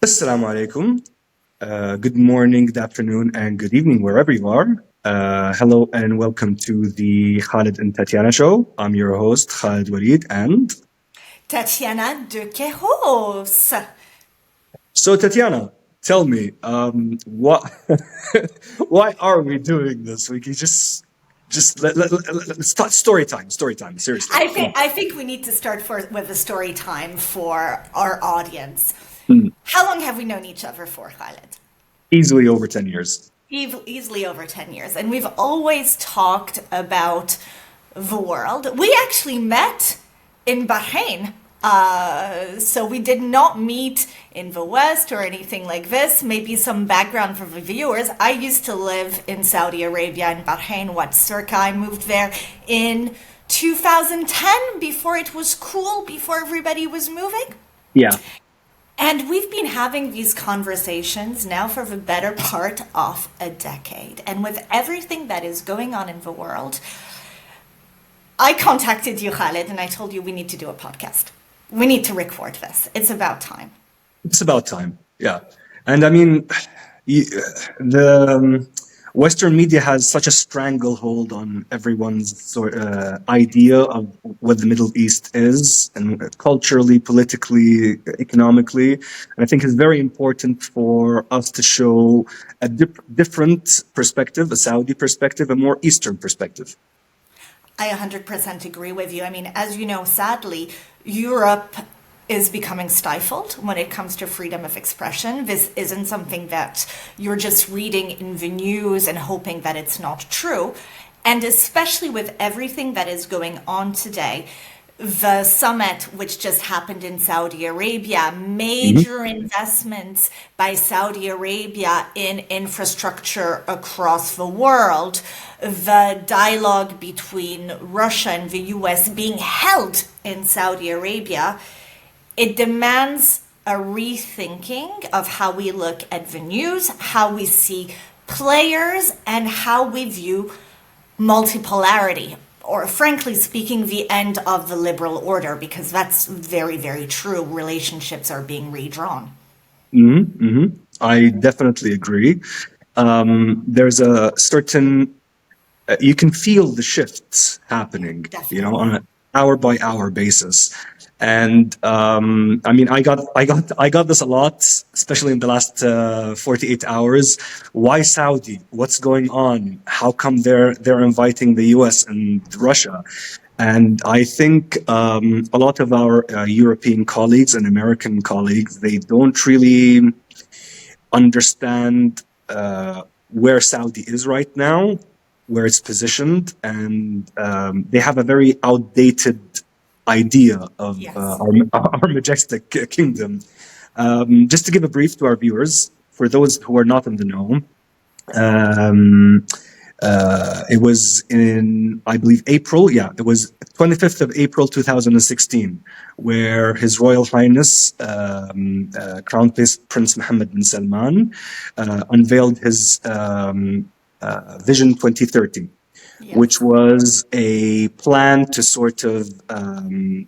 Assalamu alaikum. Good morning, good afternoon, and good evening, wherever you are. Hello and welcome to the Khalid and Tatjana show. I'm your host, Khalid Walid, and Tatjana de Queiroz. so Tatjana, tell me, what, why are we doing this? We can let's start story time. Seriously, come on. I think we need to start with a story time for our audience. Hmm. How long have we known each other for, Khalid? Easily over 10 years. Easily over 10 years. And we've always talked about the world. We actually met in Bahrain. So we did not meet in the West or anything like this. Maybe some background for the viewers. I used to live in Saudi Arabia and Bahrain. Circa I moved there in 2010 before it was cool, before everybody was moving. Yeah. And we've been having these conversations now for the better part of a decade. And with everything that is going on in the world, I contacted you, Khalid, and I told you we need to do a podcast. We need to record this. It's about time. It's about time. Yeah. And I mean, the Western media has such a stranglehold on everyone's idea of what the Middle East is, and culturally, politically, economically. And I think it's very important for us to show a different perspective, a Saudi perspective, a more Eastern perspective. I 100% agree with you. I mean, as you know, sadly, Europe is becoming stifled when it comes to freedom of expression. This isn't something that you're just reading in the news and hoping that it's not true. And especially with everything that is going on today, the summit, which just happened in Saudi Arabia, major investments by Saudi Arabia in infrastructure across the world, the dialogue between Russia and the US being held in Saudi Arabia, it demands a rethinking of how we look at the news, how we see players, and how we view multipolarity, or frankly speaking, the end of the liberal order, because that's very, very true. Relationships are being redrawn. I definitely agree. There's a certain you can feel the shifts happening, on Definitely. an hour by hour basis. And I mean, I got this a lot, especially in the last 48 hours. Why Saudi? What's going on? How come they're inviting the US and Russia? And I think a lot of our European colleagues and American colleagues, they don't really understand where Saudi is right now, where it's positioned, and they have a very outdated idea of Yes. our majestic kingdom. Just to give a brief to our viewers, for those who are not in the know, um, it was in, I believe, April. Yeah, it was 25th of April 2016, where His Royal Highness Crown Prince Mohammed bin Salman unveiled his Vision 2030, which Yes. was a plan to sort of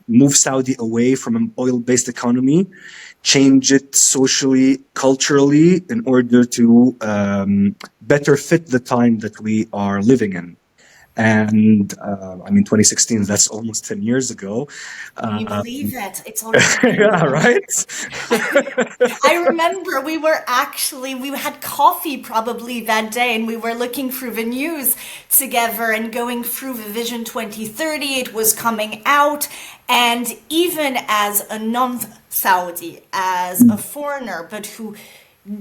move Saudi away from an oil-based economy, change it socially, culturally, in order to better fit the time that we are living in. And I mean, 2016, that's almost 10 years ago. Can you Uh, believe it? It's already been yeah, right? I remember we had coffee probably that day, and we were looking through the news together and going through the Vision 2030. It was coming out. And even as a non-Saudi, as a foreigner, but who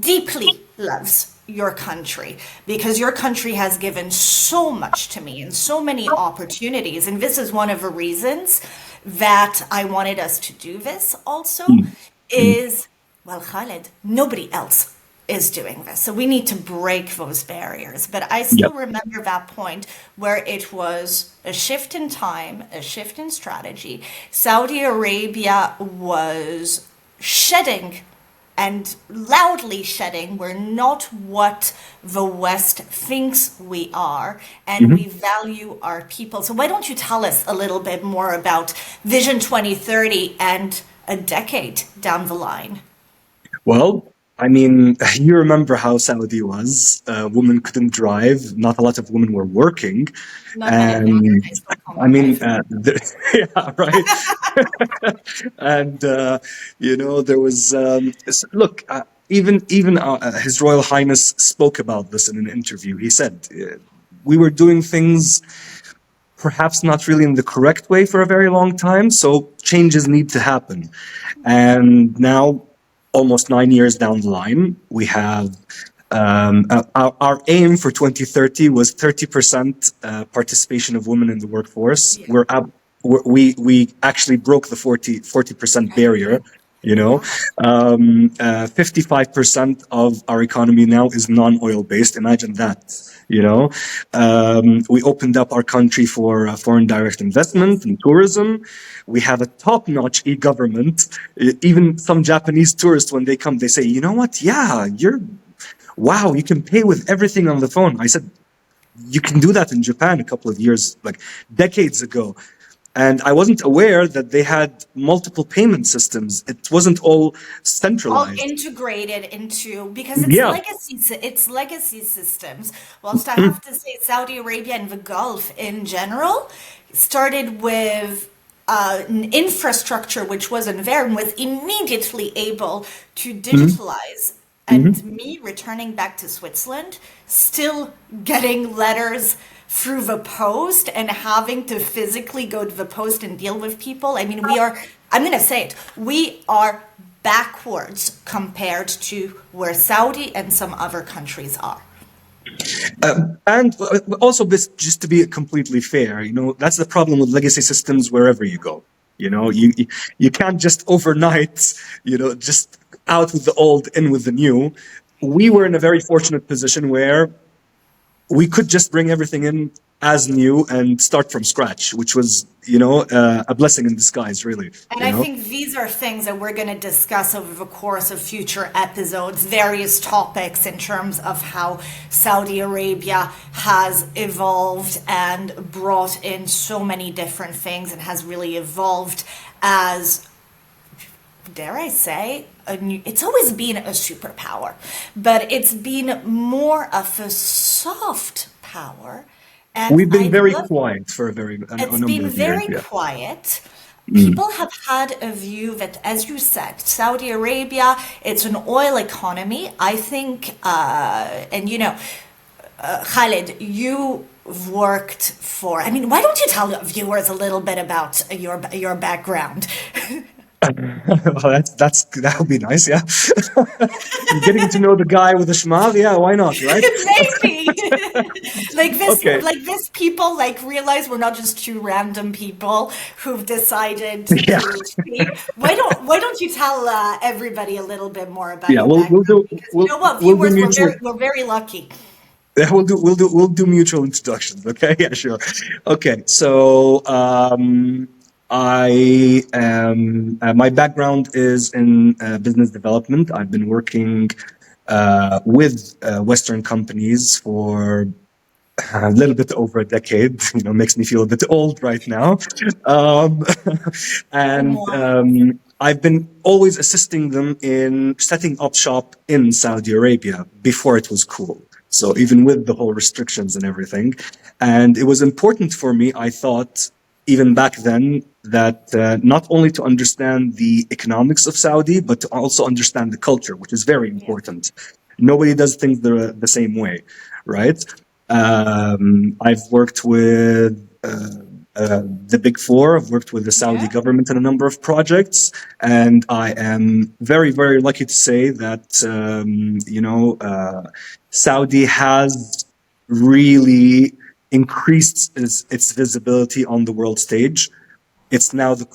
deeply loves your country, because your country has given so much to me and so many opportunities. And this is one of the reasons that I wanted us to do this also is, well, Khalid, nobody else is doing this. So we need to break those barriers. But I Yep. still remember that point where it was a shift in time, a shift in strategy. Saudi Arabia was shedding and loudly shedding, we're not what the West thinks we are, and we value our people. So why don't you tell us a little bit more about Vision 2030 and a decade down the line? Well, I mean, you remember how Saudi was. Women couldn't drive. Not a lot of women were working. Not many And modernize the I mean, drive. yeah, right. And, there was, look, even His Royal Highness spoke about this in an interview. He said, we were doing things perhaps not really in the correct way for a very long time. So changes need to happen. And now, almost 9 years down the line, we have our aim for 2030 was 30% participation of women in the workforce. Yeah, We actually broke the 40% I barrier. agree. Yeah. 55% of our economy now is non-oil based. Imagine that. We opened up our country for foreign direct investment Yes. and tourism. We have a top-notch e-government. Even some Japanese tourists, when they come, they say, "You know what? Yeah, wow, you can pay with everything on the phone." I said, "You can do that in Japan a couple of years, like decades ago." And I wasn't aware that they had multiple payment systems. It wasn't all All centralized. integrated into, because Yeah. it's legacy systems. Whilst I have to say Saudi Arabia and the Gulf in general started with an infrastructure which wasn't there and was immediately able to Mhm. digitalize. And Mhm. me returning back to Switzerland, still getting letters through the post and having to physically go to the post and deal with people. I mean, I'm going to say it, we are backwards compared to where Saudi and some other countries are. And also, this, just to be completely fair, that's the problem with legacy systems wherever you go. You can't just overnight, just out with the old, in with the new. We were in a very fortunate position where we could just bring everything in as new and start from scratch, which was, a blessing in disguise, really. And I think these are things that we're going to discuss over the course of future episodes, various topics in terms of how Saudi Arabia has evolved and brought in so many different things and has really evolved as, dare I say, it's always been a superpower, but it's been more of a soft power. And We've been I very love quiet for a it's number been of years. very Yeah. quiet. Mm. People have had a view that, as you said, Saudi Arabia, it's an oil economy. I think, Khalid, you worked for. I mean, why don't you tell viewers a little bit about your background? Well, that would be nice. Yeah. Getting to know the guy with the shmal. Yeah, why not? Right. Maybe Okay. like this people like realize we're not just two random people who've decided Yeah. to speak. Why don't you tell everybody a little bit more about Yeah. your We'll background? do Because you know what, we'll do viewers, we're mutual. very lucky. Yeah, we'll do mutual introductions. Okay. Yeah. Sure. Okay. So I am. My background is in business development. I've been working with Western companies for a little bit over a decade. Makes me feel a bit old right now. Um, and Moi. I've been always assisting them in setting up shop in Saudi Arabia before it was cool. So even with the whole restrictions and everything. And it was important for me, I thought, even back then, that not only to understand the economics of Saudi, but to also understand the culture, which is very Yeah. important. Nobody does things the same way, right? I've worked with the Big Four. I've worked with the Saudi Yeah. government in a number of projects, and I am very, very lucky to say that Saudi has really increased its visibility on the world stage. It's now the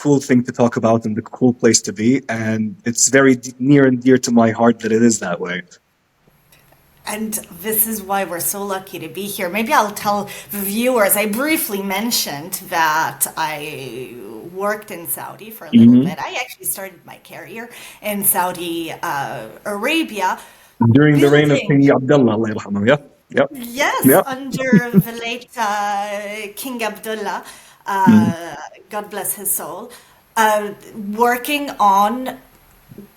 cool thing to talk about and the cool place to be, and it's very near and dear to my heart that it is that way. And this is why we're so lucky to be here. Maybe I'll tell the viewers. I briefly mentioned that I worked in Saudi for a little Hmm. bit. I actually started my career in Saudi Arabia, During the reign of building. King Abdullah, Allah yarhamah. Yep, yep, Yes, yep. under the late King Abdullah, Mm. God bless his soul, working on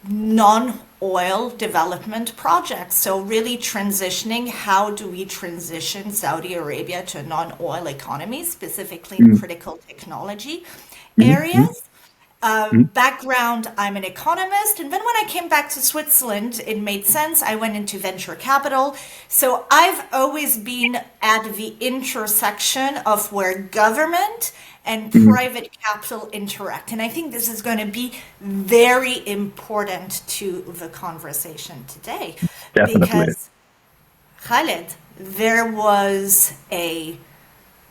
non oil development projects. So really transitioning, how do we transition Saudi Arabia to a non-oil economy, specifically in Mm, critical technology mm, mm, areas? mm. Background, I'm an economist. And then when I came back to Switzerland, it made sense. I went into venture capital. So I've always been at the intersection of where government and Mm, private capital interact. And I think this is going to be very important to the conversation today definitely. because, Khalid, there was a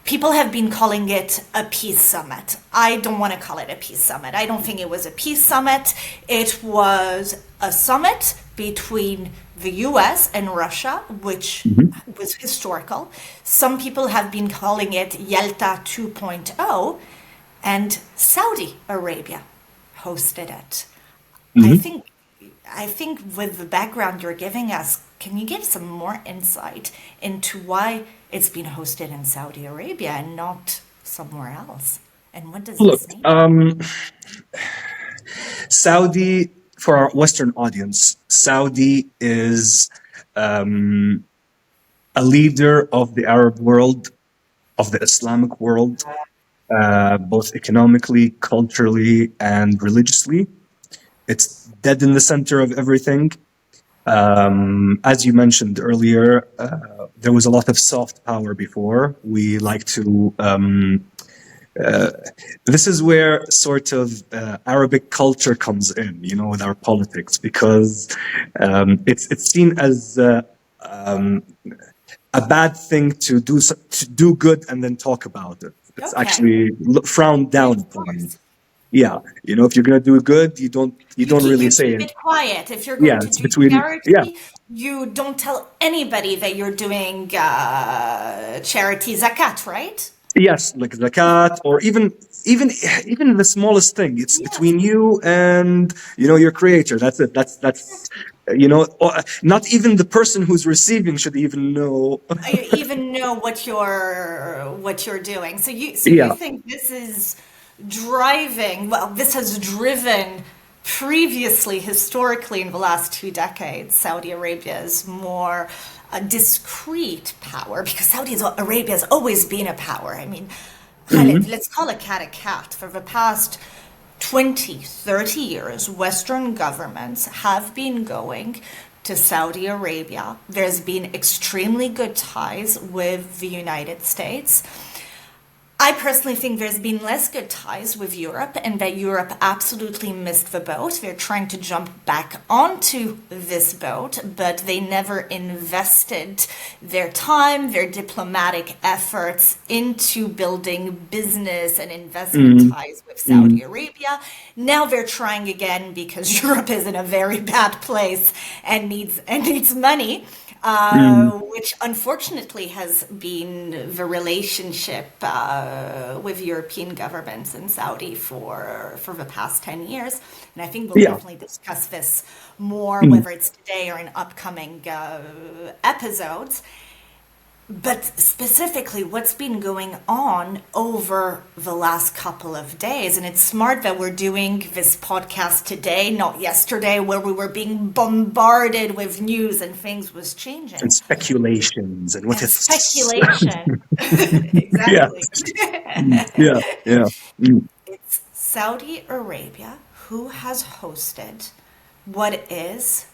people have been calling it a peace summit. I don't want to call it a peace summit. I don't think it was a peace summit. It was a summit between the US and Russia, which Mhm. was historical. Some people have been calling it Yalta 2.0, and Saudi Arabia hosted it. I Mhm. think I think with the background you're giving us, can you give some more insight into why it's been hosted in Saudi Arabia and not somewhere else? And what does Look, this mean? Saudi, for our Western audience, Saudi is a leader of the Arab world, of the Islamic world, both economically, culturally, and religiously. It's dead in the center of everything. As you mentioned earlier, there was a lot of soft power before. We like to. This is where sort of Arabic culture comes in, you know, with our politics, because it's seen as a bad thing to to do good and then talk about it. It's Okay. actually frowned Yeah, down of upon. course. Yeah, you know, if you're gonna do good, you don't really You say keep it. it quiet. If you're Yeah, going to it's do between. Yeah, charity, you don't tell anybody that you're doing charity zakat, right? yes, like zakat, or even the smallest thing. It's Yes. between you and your creator. That's it. That's not even the person who's receiving should even know. You even know what you're doing. So you Yeah. think this is driving, well, this has driven previously, historically, in the last 2 decades, Saudi Arabia's more a discrete power, because Saudi Arabia has always been a power. I mean, Khalid, Hmm. let's call a cat a cat. For the past 20, 30 years, Western governments have been going to Saudi Arabia. There's been extremely good ties with the United States. I personally think there's been less good ties with Europe, and that Europe absolutely missed the boat. They're trying to jump back onto this boat, but they never invested their time, their diplomatic efforts into building business and investment Hmm. ties with Hmm. Saudi Arabia. Now they're trying again because Europe is in a very bad place and needs money, Hmm. which unfortunately has been the relationship with European governments in Saudi for the past 10 years. And I think we'll Yeah. definitely discuss this more, Hmm. whether it's today or in upcoming episodes. But specifically, what's been going on over the last couple of days? And it's smart that we're doing this podcast today, not yesterday, where we were being bombarded with news and things was And changing. speculations and what And ifs. speculation. Yeah. Exactly. Mm. Yeah. Yeah. Mm. It's Saudi Arabia who has hosted what is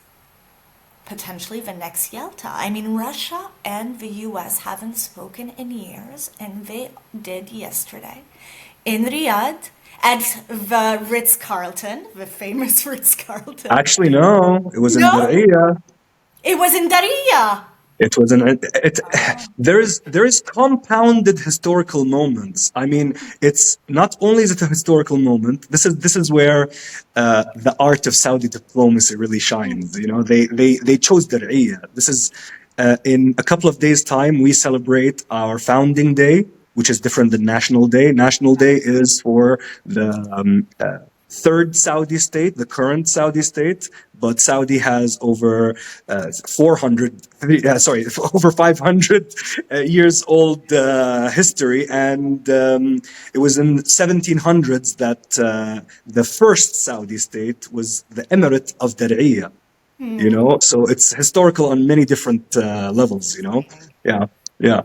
potentially the next Yalta. I mean, Russia and the US haven't spoken in years, and they did yesterday in Riyadh at the Ritz Carlton, the famous Ritz Carlton. Actually, no, it was in No, Diriyah. it was in Darija. It was there is compounded historical moments. I mean, it's not only is it a historical moment. This is where the art of Saudi diplomacy really shines. You know, they chose Diriyah. This is in a couple of days' time we celebrate our founding day, which is different than National Day. National Day is for the third Saudi state, the current Saudi state, but Saudi has over 400, sorry, over 500 years old history, and it was in 1700s that the first Saudi state was the Emirate of Dar'iyah. So it's historical on many different levels. Yeah, yeah.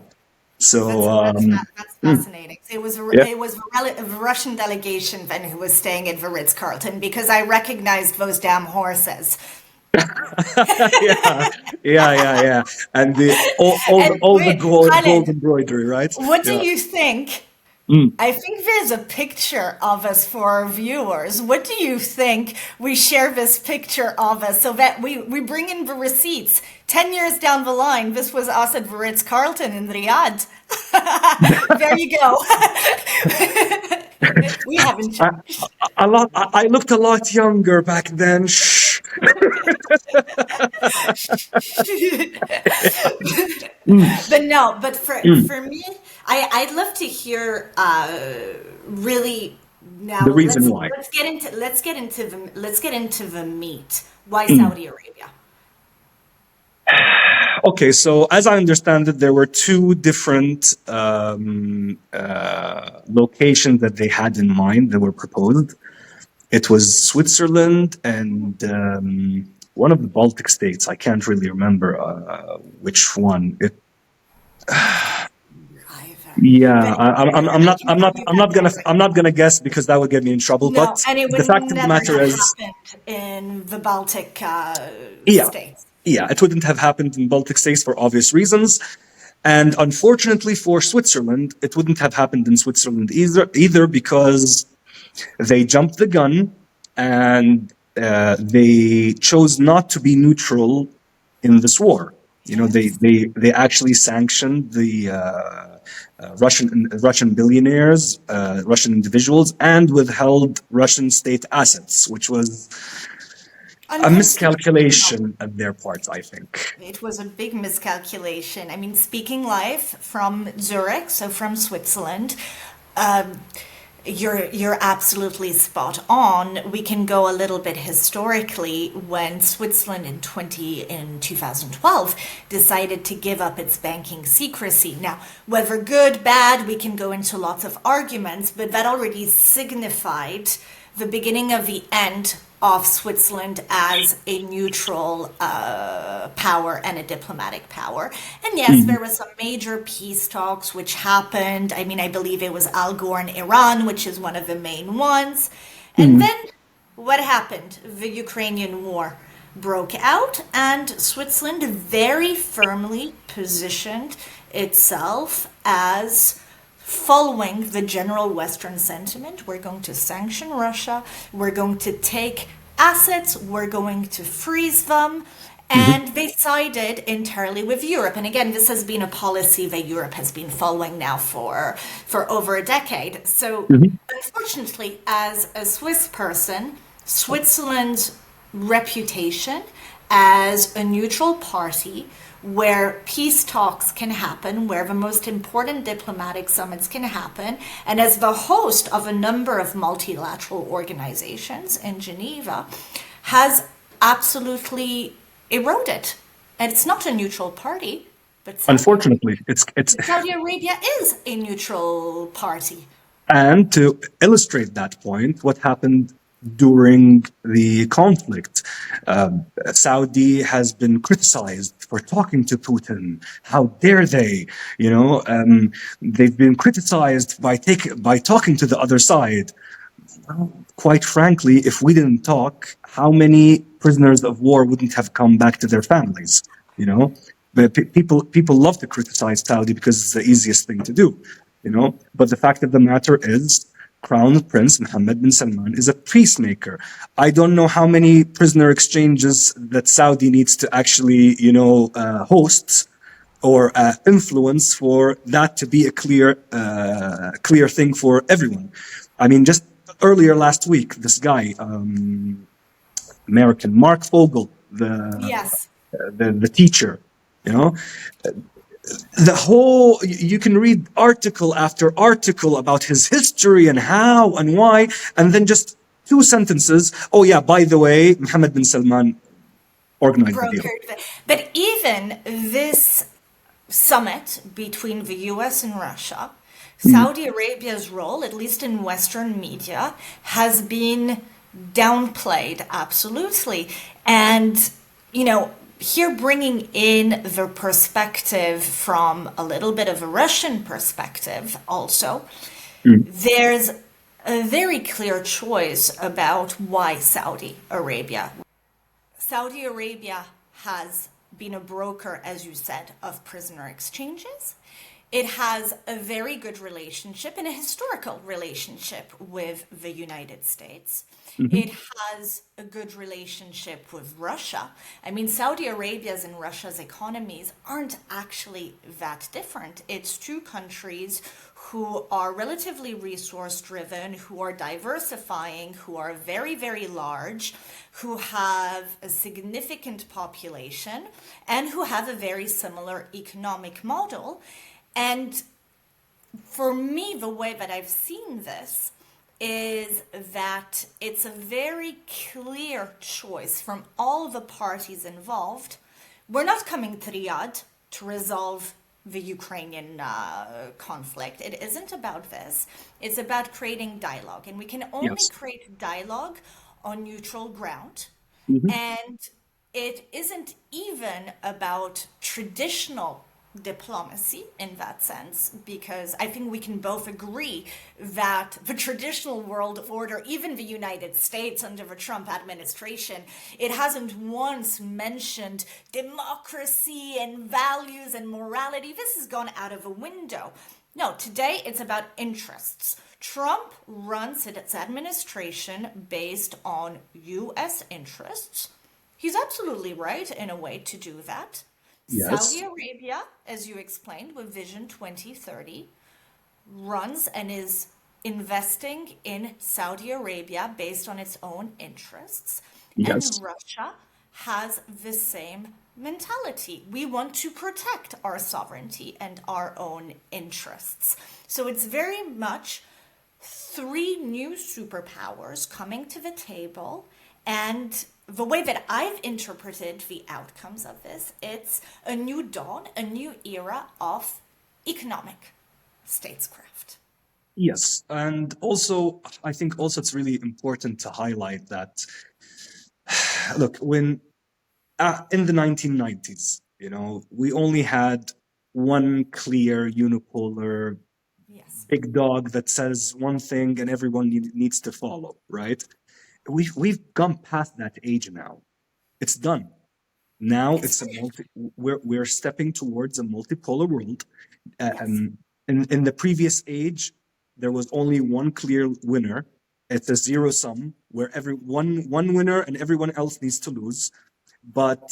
So That's mm, fascinating. yeah, It was a Russian delegation then who was staying at the Ritz-Carlton because I recognized those damn horses. yeah, yeah. And And all the wait, gold Khalid, embroidery, right? what do Yeah. you think? Mm. I think there's a picture of us for our viewers. What do you think we share this picture of us so that we bring in the receipts? 10 years down the line, this was us at the Ritz-Carlton in Riyadh. There you go. We haven't I, changed. I looked a lot younger back then. Shh. Mm. But no, but Mm. for me, I'd love to hear really The now reason why. let's get into the meat. Why Mm. Saudi Arabia? Okay, so as I understand it, there were two different locations that they had in mind that were proposed. It was Switzerland and one of the Baltic states. I can't really remember which one. Either. Yeah, But I can tell you that I'm not gonna guess because that would get me in trouble. no, But and it the would fact of the never matter have is, happened in the Baltic yeah, states. yeah, it wouldn't have happened in Baltic states for obvious reasons. And unfortunately for Switzerland, it wouldn't have happened in Switzerland either because they jumped the gun and they chose not to be neutral in this war. Yes. They actually sanctioned the Russian billionaires, Russian individuals, and withheld Russian state assets, which was a Unconstitutional. miscalculation on their part, I think. It was a big miscalculation. I mean, speaking live from Zurich, so from Switzerland, um, you're absolutely spot on. We can go a little bit historically when Switzerland in 2012 decided to give up its banking secrecy. Now, whether good, bad, we can go into lots of arguments, but that already signified the beginning of the end of Switzerland as a neutral power and a diplomatic power. And yes, Mhm. there was some major peace talks which happened. I mean, I believe it was Al Gore and Iran, which is one of the main ones. And Mhm. then what happened? The Ukrainian war broke out, and Switzerland very firmly positioned itself as following the general Western sentiment. We're going to sanction Russia, we're going to take assets, we're going to freeze them. Mhm. And they sided entirely with Europe. And again, this has been a policy that Europe has been following now for over a decade. So, Mhm. unfortunately, as a Swiss person, Switzerland's reputation as a neutral party where peace talks can happen, where the most important diplomatic summits can happen, and as the host of a number of multilateral organizations in Geneva, has absolutely eroded. And it's not a neutral party, but Unfortunately, it's Saudi Arabia is a neutral party. and to illustrate that point, what happened during the conflict? Saudi has been criticized for talking to Putin. How dare they? They've been criticized by talking to the other side. Well, quite frankly, if we didn't talk, how many prisoners of war wouldn't have come back to their families? You know, but people love to criticize Saudi because it's the easiest thing to do. But the fact of the matter is, Crown Prince Mohammed bin Salman is a peacemaker. I don't know how many prisoner exchanges that Saudi needs to actually, host or influence for that to be a clear thing for everyone. I mean, just earlier last week, this guy, American Mark Fogel, Yes. the teacher, you know, the whole you can read article after article about his history and how and why, and then just two sentences. Oh yeah, by the way, Mohammed bin Salman organized the deal. Brokered. But even this summit between the US and Russia, Mhm. Saudi Arabia's role, at least in Western media, has been downplayed absolutely. And here bringing in the perspective from a little bit of a Russian perspective also, Mm. there's a very clear choice about why Saudi Arabia. Saudi Arabia has been a broker, as you said, of prisoner exchanges. It has a very good relationship and a historical relationship with the United States. Hmm. It has a good relationship with Russia. I mean, Saudi Arabia's and Russia's economies aren't actually that different. It's two countries who are relatively resource driven, who are diversifying, who are very, very large, who have a significant population, and who have a very similar economic model. And for me, the way that I've seen this is that it's a very clear choice from all the parties involved. We're not coming to Riyadh to resolve the Ukrainian conflict. It isn't about this. It's about creating dialogue. And we can only Yes. create dialogue on neutral ground. Hmm. And it isn't even about traditional diplomacy in that sense, because I think we can both agree that the traditional world order, even the United States under the Trump administration, it hasn't once mentioned democracy and values and morality. This has gone out of a window. No, today it's about interests. Trump runs its administration based on US interests. He's absolutely right in a way to do that. Saudi Yes. Arabia, as you explained, with Vision 2030, runs and is investing in Saudi Arabia based on its own interests. And Yes. Russia has the same mentality. We want to protect our sovereignty and our own interests. So it's very much three new superpowers coming to the table. And the way that I've interpreted the outcomes of this, it's a new dawn, a new era of economic statescraft. Yes. And also, I think also it's really important to highlight that, look, when in the 1990s, we only had one clear unipolar Yes, big dog that says one thing and everyone needs to follow, right? We've gone past that age now. It's done. Now it's it's a multi. We're stepping towards a multipolar world. yes, Um, in the previous age, there was only one clear winner. It's a zero sum where every one winner and everyone else needs to lose. But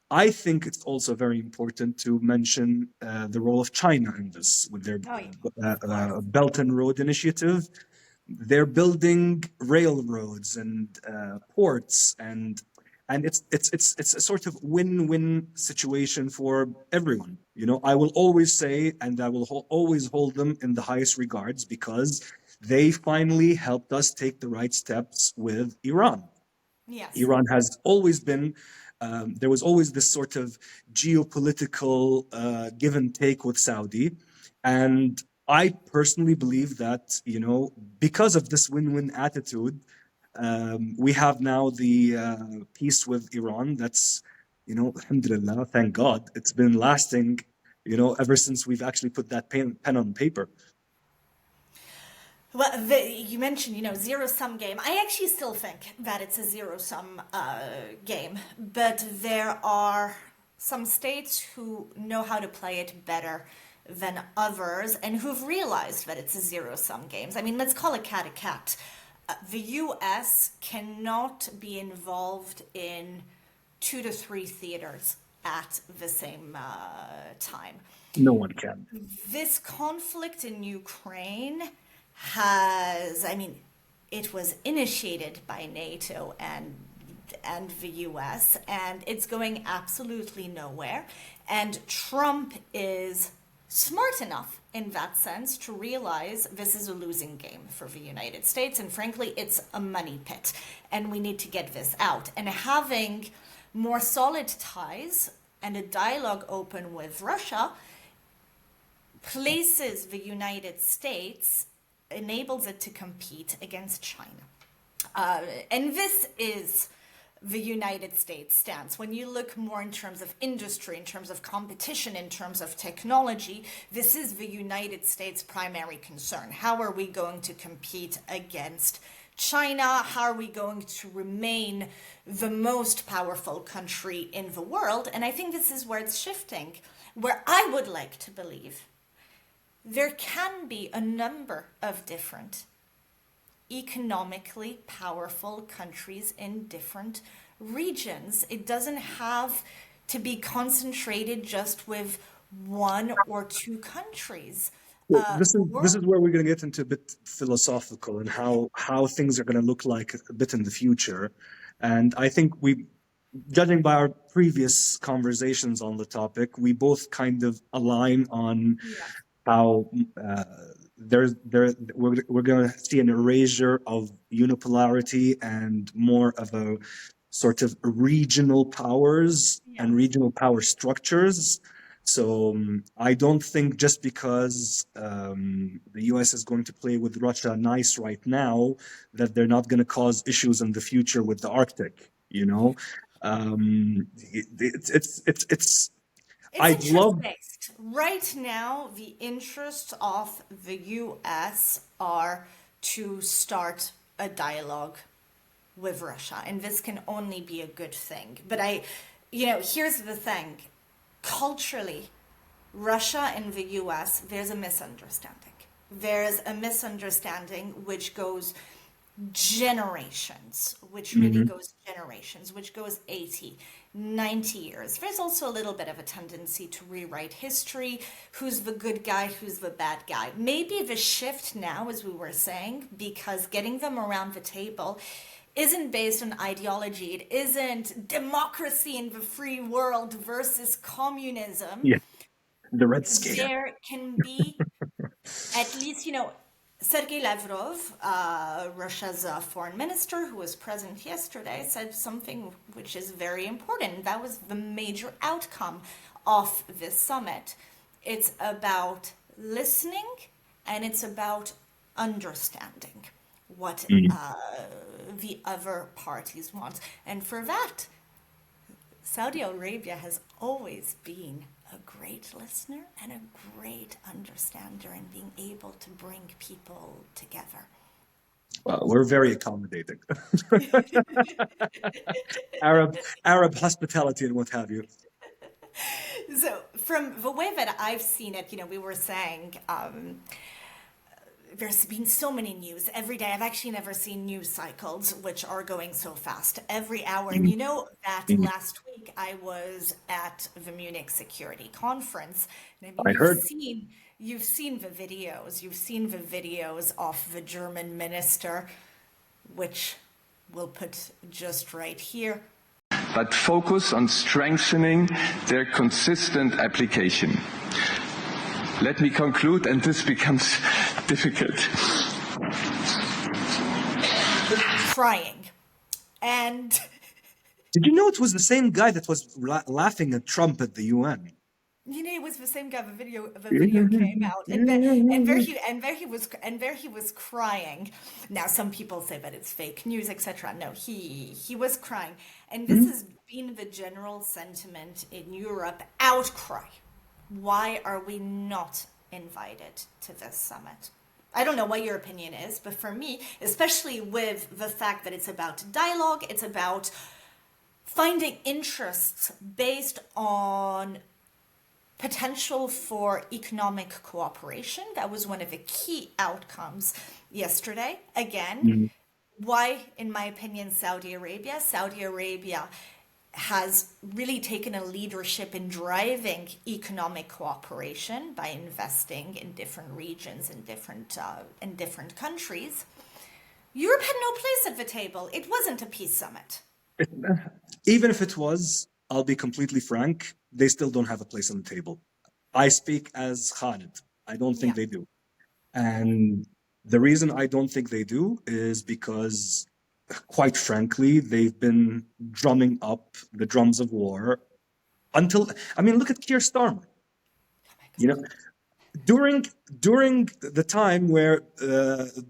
I think it's also very important to mention the role of China in this with their oh yeah, of course, Belt and Road Initiative. They're building railroads and ports, and it's a sort of win-win situation for everyone. I will always say, and I will always hold them in the highest regards because they finally helped us take the right steps with Iran. yes. Iran has always been, there was always this sort of geopolitical give and take with Saudi. And I personally believe that, because of this win win attitude, we have now the peace with Iran. That's, alhamdulillah, thank God. It's been lasting, ever since we've actually put that pen on paper. Well, you mentioned, zero sum game. I actually still think that it's a zero sum game, but there are some states who know how to play it better than others and who've realized that it's a zero sum games. I mean, let's call it cat a cat. The US cannot be involved in two to three theaters at the same time. No one can. This conflict in Ukraine has, I mean, it was initiated by NATO and the US, and it's going absolutely nowhere. And Trump is smart enough in that sense to realize this is a losing game for the United States, and frankly, it's a money pit, and we need to get this out. And having more solid ties and a dialogue open with Russia places the United States, enables it to compete against China. And this is the United States stance. When you look more in terms of industry, in terms of competition, in terms of technology, this is the United States' primary concern. How are we going to compete against China? How are we going to remain the most powerful country in the world? And I think this is where it's shifting, where I would like to believe there can be a number of different economically powerful countries in different regions. It doesn't have to be concentrated just with one or two countries. Well, this Or is where we're going to get into a bit philosophical and how things are going to look like a bit in the future. And I think judging by our previous conversations on the topic, we both kind of align on yeah, how we're going to see an erasure of unipolarity and more of a sort of regional powers yeah. and regional power structures. So I don't think just because the US is going to play with Russia nice right now that they're not going to cause issues in the future with the Arctic. You know, it's It's I'd interest love. based. Right now, the interests of the US are to start a dialogue with Russia, and this can only be a good thing. But here's the thing: culturally, Russia and the US, there's a misunderstanding. There's a misunderstanding which goes generations, which really Mhm. goes generations, which goes 80, 90 years. There's also a little bit of a tendency to rewrite history. Who's the good guy? Who's the bad guy? Maybe the shift now, as we were saying, because getting them around the table isn't based on ideology. It isn't democracy in the free world versus communism. Yeah, the Red Scare. There can be at least, Sergei Lavrov, Russia's foreign minister, who was present yesterday, said something which is very important. That was the major outcome of this summit. It's about listening and it's about understanding what the other parties want. And for that, Saudi Arabia has always been a great listener and a great understander and being able to bring people together. Well, we're very accommodating. Arab hospitality and what have you. So, from the way that I've seen it, we were saying there's been so many news every day. I've actually never seen news cycles which are going so fast every hour. And Mm, you know that mm. last week I was at the Munich Security Conference. And I mean, I heard. you've seen the videos. You've seen the videos of the German minister, which we'll put just right here. But focus on strengthening their consistent application. Let me conclude, and this becomes difficult. Crying. And Did you know it was the same guy that was laughing at Trump at the UN? it was the same guy. The video came out, and there he was crying. Now, some people say that it's fake news, etc. No, he was crying, and this has been the general sentiment in Europe. Outcry. Why are we not invited to this summit? I don't know what your opinion is, but for me, especially with the fact that it's about dialogue, it's about finding interests based on potential for economic cooperation. That was one of the key outcomes yesterday. Again, Mm. why, in my opinion, Saudi Arabia? Saudi Arabia has really taken a leadership in driving economic cooperation by investing in different regions and different countries. Europe had no place at the table. It wasn't a peace summit. Even if it was, I'll be completely frank, they still don't have a place on the table. I speak as Khalid. I don't think Yeah. they do. And the reason I don't think they do is because, quite frankly, they've been drumming up the drums of war until, I mean, look at Keir Starmer. Oh my You God. know, during the time where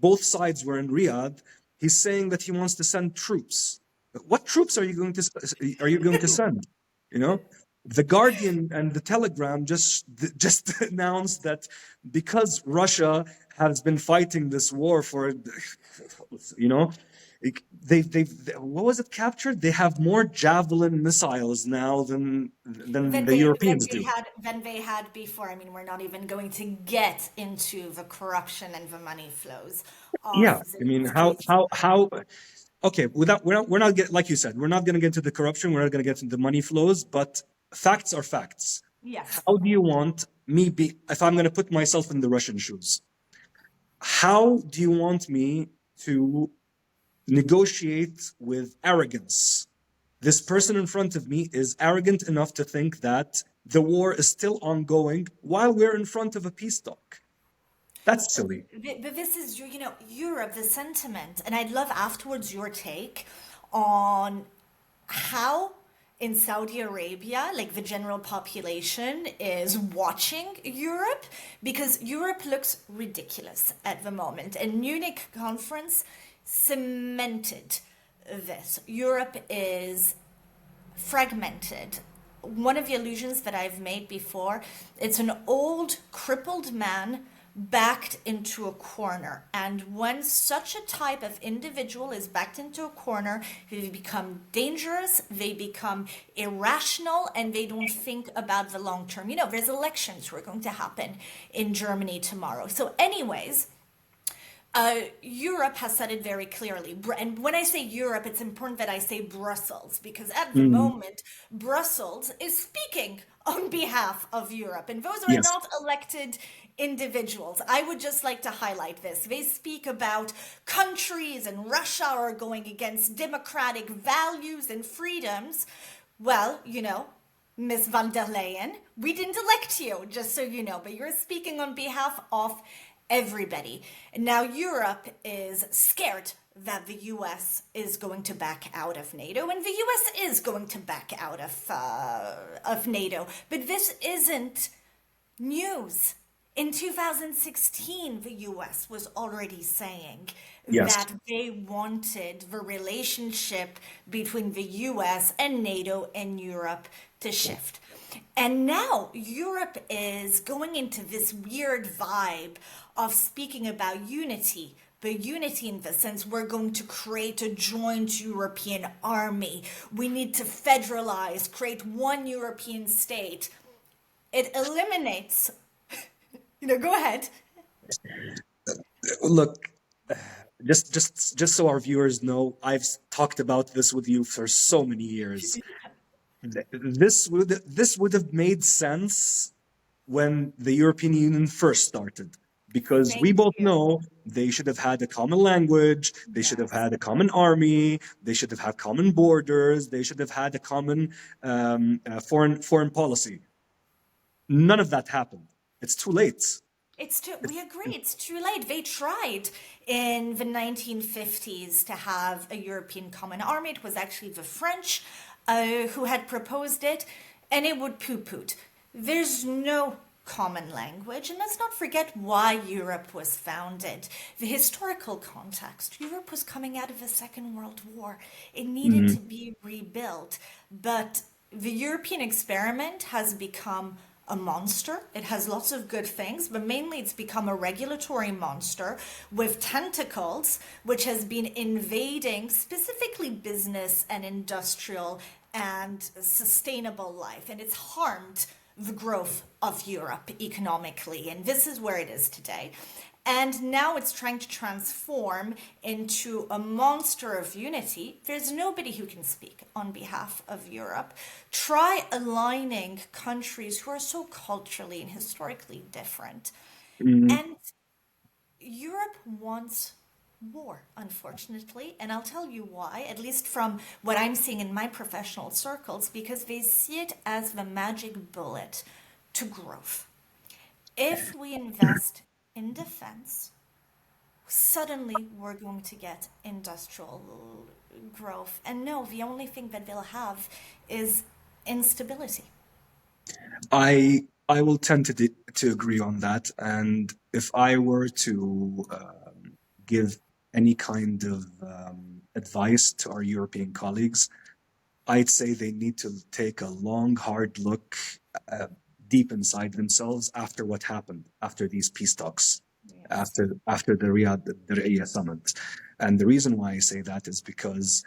both sides were in Riyadh, he's saying that he wants to send troops. What troops are you going to send? You know, the Guardian and the Telegram just announced that because Russia has been fighting this war for, you know, they've what was it captured? They have more Javelin missiles now than the Europeans do. Than they had before. I mean, we're not even going to get into the corruption and the money flows of Yeah, I mean, Zelensky's. how okay, without we're not get like you said, we're not going to get into the corruption, we're not going to get into the money flows, but facts are facts. Yes. How do you want me be if I'm going to put myself in the Russian shoes? How do you want me to negotiate with arrogance? This person in front of me is arrogant enough to think that the war is still ongoing while we're in front of a peace talk. That's silly. But this is, Europe, the sentiment, and I'd love afterwards your take on how in Saudi Arabia, like the general population is watching Europe, because Europe looks ridiculous at the moment. And Munich conference cemented this. Europe is fragmented. One of the illusions that I've made before, it's an old crippled man backed into a corner. And when such a type of individual is backed into a corner, they become dangerous, they become irrational, and they don't think about the long term. There's elections who are going to happen in Germany tomorrow. So anyways, Europe has said it very clearly. And when I say Europe, it's important that I say Brussels, because at the moment, Brussels is speaking on behalf of Europe. And those are Yes. not elected individuals. I would just like to highlight this. They speak about countries and Russia are going against democratic values and freedoms. Well, Miss van der Leyen, we didn't elect you, just so you know, but you're speaking on behalf of everybody. Now, Europe is scared that the US is going to back out of NATO, and the US is going to back out of NATO. But this isn't news. In 2016, the US was already saying Yes. that they wanted the relationship between the US and NATO and Europe to shift. And now Europe is going into this weird vibe of speaking about unity, but unity in the sense we're going to create a joint European army. We need to federalize, create one European state. It eliminates, go ahead. Look, just so our viewers know, I've talked about this with you for so many years. This would have made sense when the European Union first started, because we Thank both you. know they should have had a common language, they should have Yes. had a common army, they should have had common borders, they should have had a common foreign policy. None of that happened. It's too late. We agree, it's too late. They tried in the 1950s to have a European common army. It was actually the French who had proposed it, and it would poo-pooed. There's no common language, and let's not forget why Europe was founded. The historical context. Europe was coming out of the Second World War. It needed to be rebuilt, but the European experiment has become a monster. It has lots of good things, but mainly it's become a regulatory monster with tentacles, which has been invading specifically business and industrial and sustainable life. And it's harmed the growth of Europe economically. And this is where it is today. And now it's trying to transform into a monster of unity. There's nobody who can speak on behalf of Europe. Try aligning countries who are so culturally and historically different. And Europe wants war, unfortunately. And I'll tell you why, at least from what I'm seeing in my professional circles, because they see it as the magic bullet to growth. If we invest in defense, suddenly we're going to get industrial growth. And no, the only thing that they'll have is instability. I will tend to agree on that. And if I were to give any kind of advice to our European colleagues, I'd say they need to take a long, hard look uh, deep inside themselves after what happened, after these peace talks, Yes. after the Riyadh summit. And the reason why I say that is because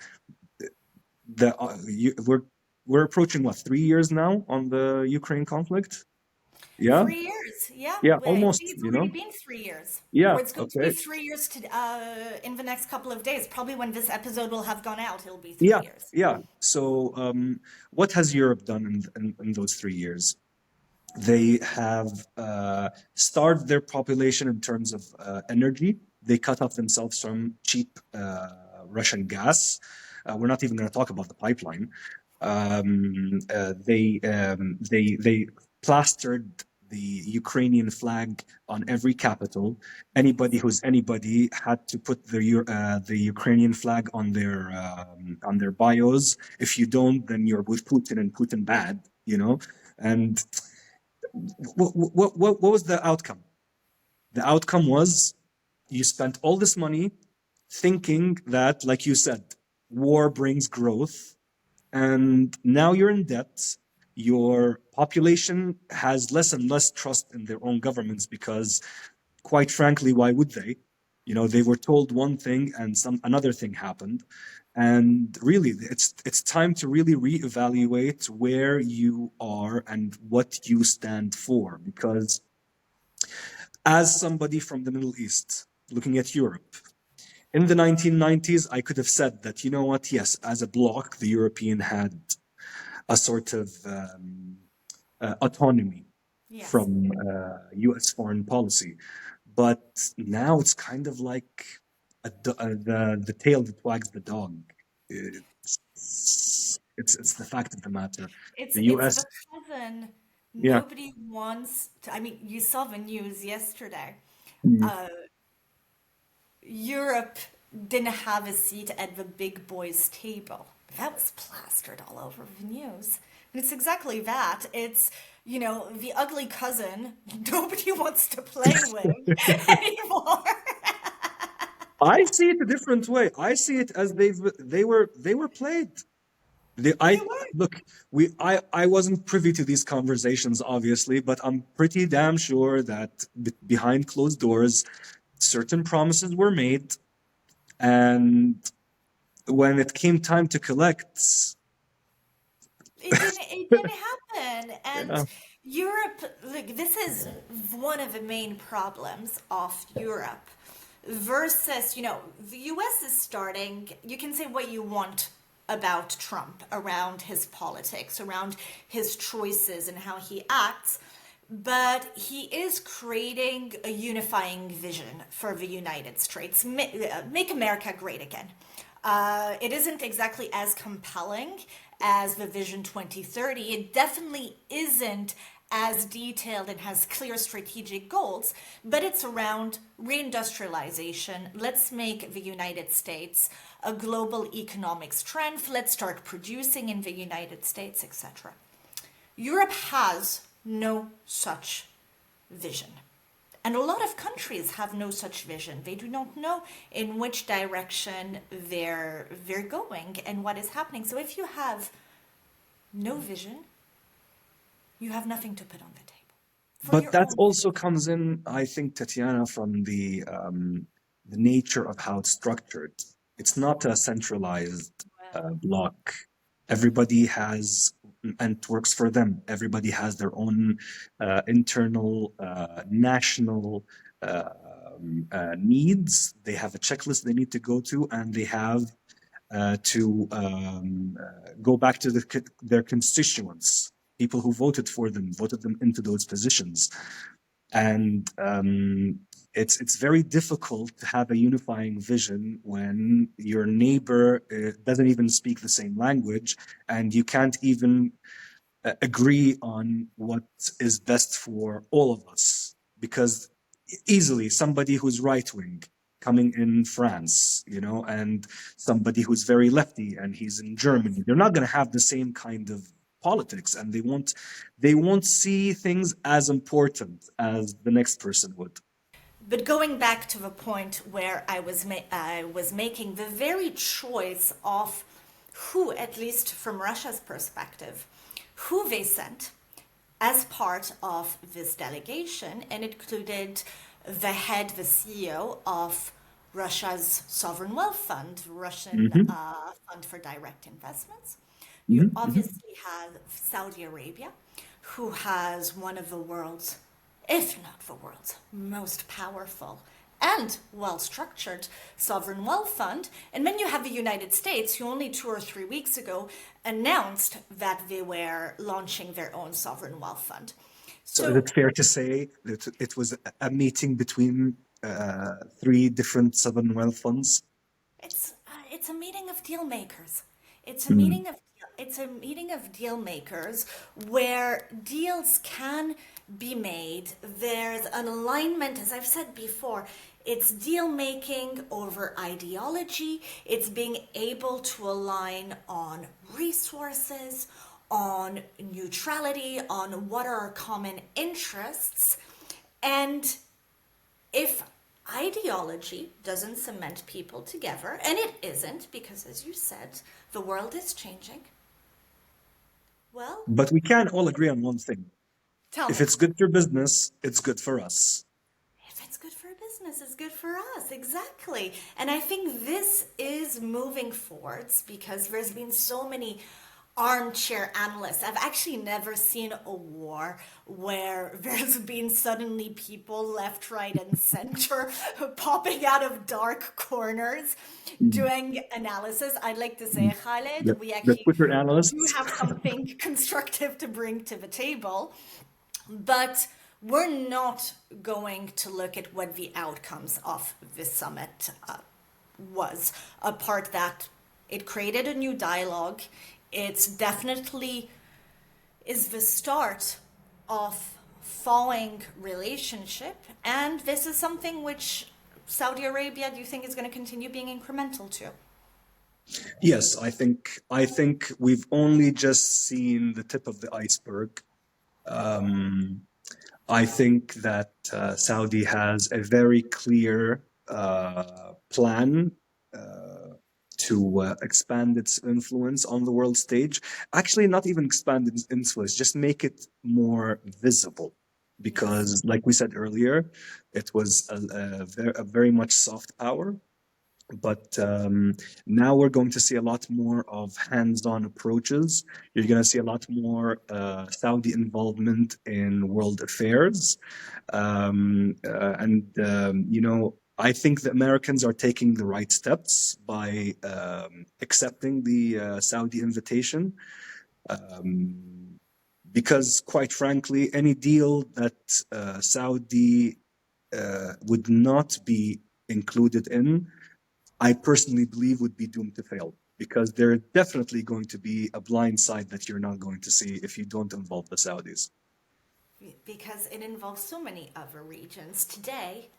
we're approaching what, 3 years now on the Ukraine conflict? Yeah, 3 years, yeah. yeah, Well, I think almost. it's already been 3 years. Yeah, Or it's going to be okay. 3 years in the next couple of days. Probably when this episode will have gone out, it'll be three Yeah, years. yeah. So, what has Europe done in those 3 years? They have starved their population in terms of energy. They cut off themselves from cheap Russian gas. We're not even going to talk about the pipeline. They plastered the Ukrainian flag on every capital. Anybody who's anybody had to put the Ukrainian flag on their bios. If you don't, then you're with Putin and Putin bad. And what was the outcome? The outcome was you spent all this money thinking that, like you said, war brings growth, and now you're in debt. Your population has less and less trust in their own governments because, quite frankly, why would they? They were told one thing and another thing happened. And really, it's time to really reevaluate where you are and what you stand for. Because as somebody from the Middle East looking at Europe, in the 1990s, I could have said that, you know what, yes, as a bloc, the European had a sort of autonomy Yes. from US foreign policy. But now it's kind of like the tail that wags the dog. It's the fact of the matter. It's The it's US, the cousin. yeah. Nobody wants to. I mean, you saw the news yesterday. Mm. Uh, Europe didn't have a seat at the big boys' table. That was plastered all over the news. And it's exactly that. It's, the ugly cousin nobody wants to play with anymore. I see it a different way. I see it as they were played. They I were. look. I wasn't privy to these conversations, obviously, but I'm pretty damn sure that behind closed doors, certain promises were made, and when it came time to collect, It didn't happen. And yeah, Europe, like, this is one of the main problems of Europe versus, the US is starting, you can say what you want about Trump, around his politics, around his choices and how he acts, but he is creating a unifying vision for the United States. Make America great again. It isn't exactly as compelling as the Vision 2030. It definitely isn't as detailed and has clear strategic goals, but it's around reindustrialization. Let's make the United States a global economic strength. Let's start producing in the United States, etc. Europe has no such vision. And a lot of countries have no such vision. They do not know in which direction they're going and what is happening. So if you have no vision, you have nothing to put on the table for but your that own also comes in, I think, Tatiana, from the nature of how it's structured. It's not a centralized well. block. Everybody has, and it works for them. Everybody has their own internal national needs. They have a checklist they need to go to, and they have to go back to their constituents, people who voted for them, voted them into those positions. And it's very difficult to have a unifying vision when your neighbor doesn't even speak the same language, and you can't even agree on what is best for all of us. Because easily somebody who's right wing coming in France, and somebody who's very lefty and he's in Germany, they're not going to have the same kind of politics, and they won't see things as important as the next person would. But going back to the point where I was making, the very choice of who, at least from Russia's perspective, who they sent as part of this delegation, and it included the head, the CEO of Russia's sovereign wealth fund, Russian Fund for Direct Investments. You obviously have Saudi Arabia, who has one of the world's, if not the world's, most powerful and well-structured sovereign wealth fund. And then you have the United States, who only 2 or 3 weeks ago announced that they were launching their own sovereign wealth fund. So is it fair to say that it was a meeting between 3 different sovereign wealth funds? It's a meeting of deal makers. It's a meeting of deal makers where deals can be made. There's an alignment, as I've said before. It's deal making over ideology. It's being able to align on resources, on neutrality, on what are our common interests. And if ideology doesn't cement people together, and it isn't, because as you said, the world is changing. Well, but we can all agree on one thing. Tell If me. it's good for business, it's good for us. If it's good for business, it's good for us. Exactly. And I think this is moving forwards because there's been so many armchair analysts. I've actually never seen a war where there's been suddenly people left, right, and center popping out of dark corners doing analysis. I'd like to say, Khalid, we The actually Twitter do analysts. have something constructive to bring to the table. But we're not going to look at what the outcomes of this summit was. A part that it created a new dialogue. It's definitely is the start of thawing relationship. And this is something which Saudi Arabia, do you think, is going to continue being incremental to? Yes, I think we've only just seen the tip of the iceberg. I think that Saudi has a very clear plan to expand its influence on the world stage. Actually, not even expand its influence, just make it more visible. Because, like we said earlier, it was a very much soft power. But now we're going to see a lot more of hands-on approaches. You're going to see a lot more Saudi involvement in world affairs. I think the Americans are taking the right steps by accepting the Saudi invitation. Because, quite frankly, any deal that Saudi would not be included in, I personally believe would be doomed to fail, because there's definitely going to be a blind side that you're not going to see if you don't involve the Saudis. Because it involves so many other regions. Today,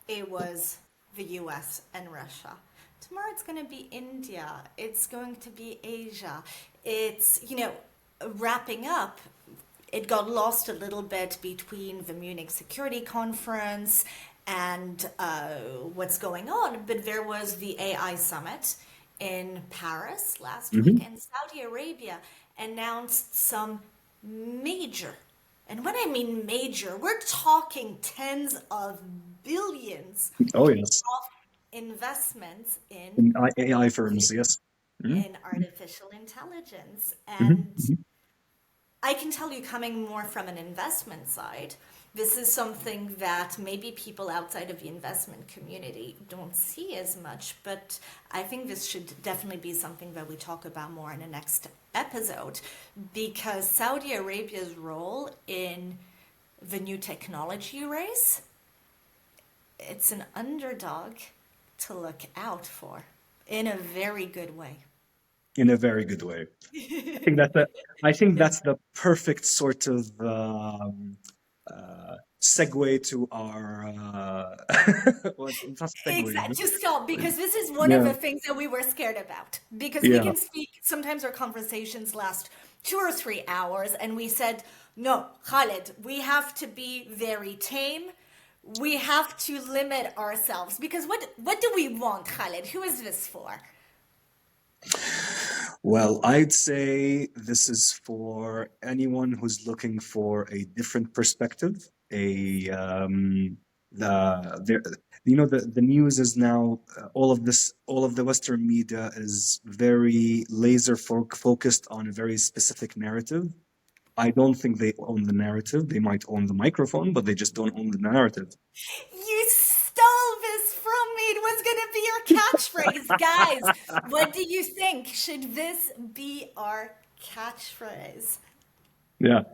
it was the US and Russia. Tomorrow, it's going to be India. It's going to be Asia. It's, wrapping up. It got lost a little bit between the Munich Security Conference and what's going on. But there was the AI summit in Paris last week, and Saudi Arabia announced some major, and when I mean major, we're talking tens of billions Oh, yes. of investments In AI firms, yes. in artificial intelligence. And I can tell you, coming more from an investment side, this is something that maybe people outside of the investment community don't see as much, but I think this should definitely be something that we talk about more in the next episode, because Saudi Arabia's role in the new technology race, it's an underdog to look out for in a very good way. In a very good way. I think that's the perfect sort of segue to our well, it's not segue. Exactly. To stop, because this is one of the things that we were scared about. Because we can speak, sometimes our conversations last 2 or 3 hours, and we said, no, Khalid, we have to be very tame. we have to limit ourselves because what do we want, Khalid? Who is this for? Well, I'd say this is for anyone who's looking for a different perspective. The the news is now all of the Western media is very focused on a very specific narrative. I don't think they own the narrative. They might own the microphone, but they just don't own the narrative. You stole this from me. It was going to be your catchphrase. Guys, what do you think? Should this be our catchphrase? Yeah,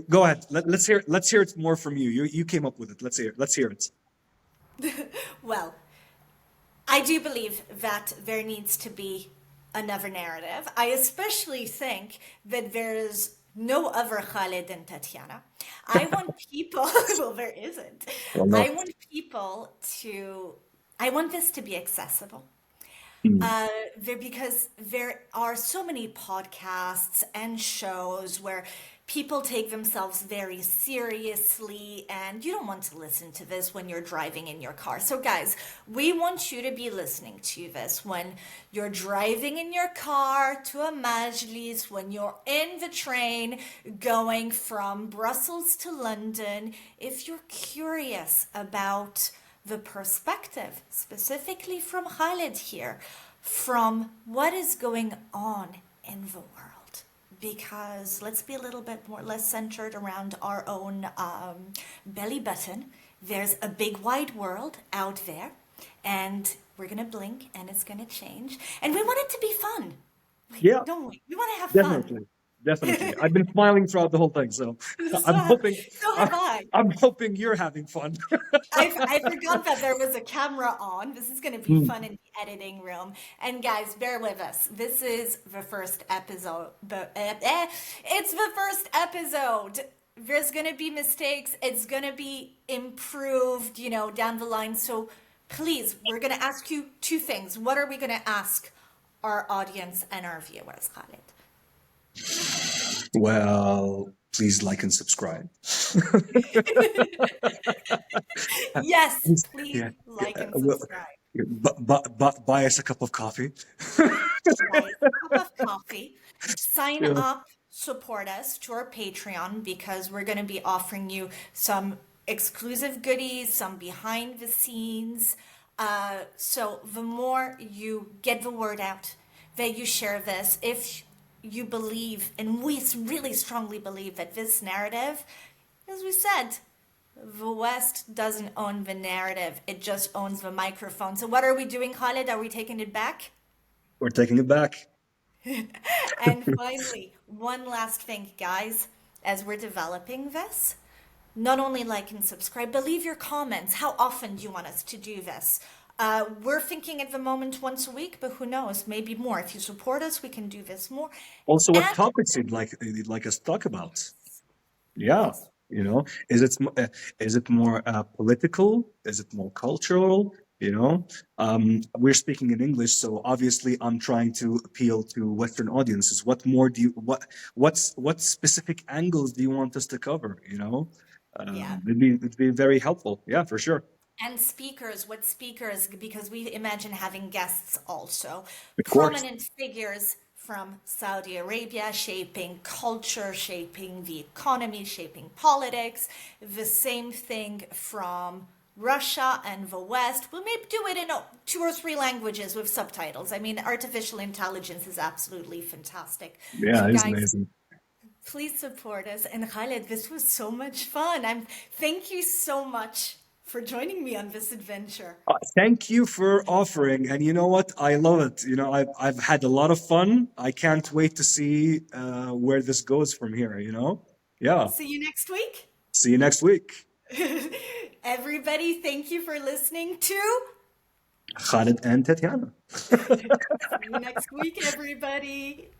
go ahead. Let's hear it more from you. You came up with it. Let's hear it. Well, I do believe that there needs to be another narrative. I especially think that there's no other Khalid and Tatjana. I want people, well, there isn't. Well, no. I want people to, I want this to be accessible. Because there are so many podcasts and shows where people take themselves very seriously, and you don't want to listen to this when you're driving in your car. So, guys, we want you to be listening to this when you're driving in your car to a majlis, when you're in the train going from Brussels to London. If you're curious about the perspective, specifically from Khalid here, from what is going on in the world. Because let's be a little bit more less centered around our own belly button. There's a big wide world out there, and we're gonna blink and it's gonna change. And we want it to be fun. Yeah, Don't we? We want to have definitely. Definitely. I've been smiling throughout the whole thing, so I'm fun. hoping So have I. I'm hoping you're having fun. I forgot that there was a camera on. This is going to be fun in the editing room. And guys, bear with us. This is the first episode. It's the first episode. There's going to be mistakes. It's going to be improved, down the line. So please, we're going to ask you two things. What are we going to ask our audience and our viewers, Khalid? Well, please like and subscribe. Yes, please Yeah. like and Well, subscribe. buy us a cup of coffee. Buy a cup of coffee. Sign Yeah. up, support us to our Patreon because we're going to be offering you some exclusive goodies, some behind the scenes. So the more you get the word out, that you share this, if you believe, and we really strongly believe that this narrative, as we said, the West doesn't own the narrative, it just owns the microphone. So what are we doing, Khalid? Are we taking it back? We're taking it back. And finally, one last thing, guys, as we're developing this, not only like and subscribe, but leave your comments. How often do you want us to do this? We're thinking at the moment once a week, but who knows, maybe more. If you support us, we can do this more. Also, what And topics you'd like us to talk about? Yeah, yes, is it more political? Is it more cultural? We're speaking in English, so obviously I'm trying to appeal to Western audiences. What more do you what specific angles do you want us to cover? yeah. It'd be very helpful. Yeah, for sure. And speakers, what speakers? Because we imagine having guests also. Of course. Prominent figures from Saudi Arabia shaping culture, shaping the economy, shaping politics. The same thing from Russia and the West. We'll maybe do it in 2 or 3 languages with subtitles. I mean, artificial intelligence is absolutely fantastic. Yeah, So, it's guys, amazing. please support us. And Khaled, this was so much fun. Thank you so much for joining me on this adventure. Thank you for offering, and you know what? I love it. I've had a lot of fun. I can't wait to see where this goes from here. Yeah. See you next week. See you next week. Everybody, thank you for listening to. Khalid and Tatjana. See you next week, everybody.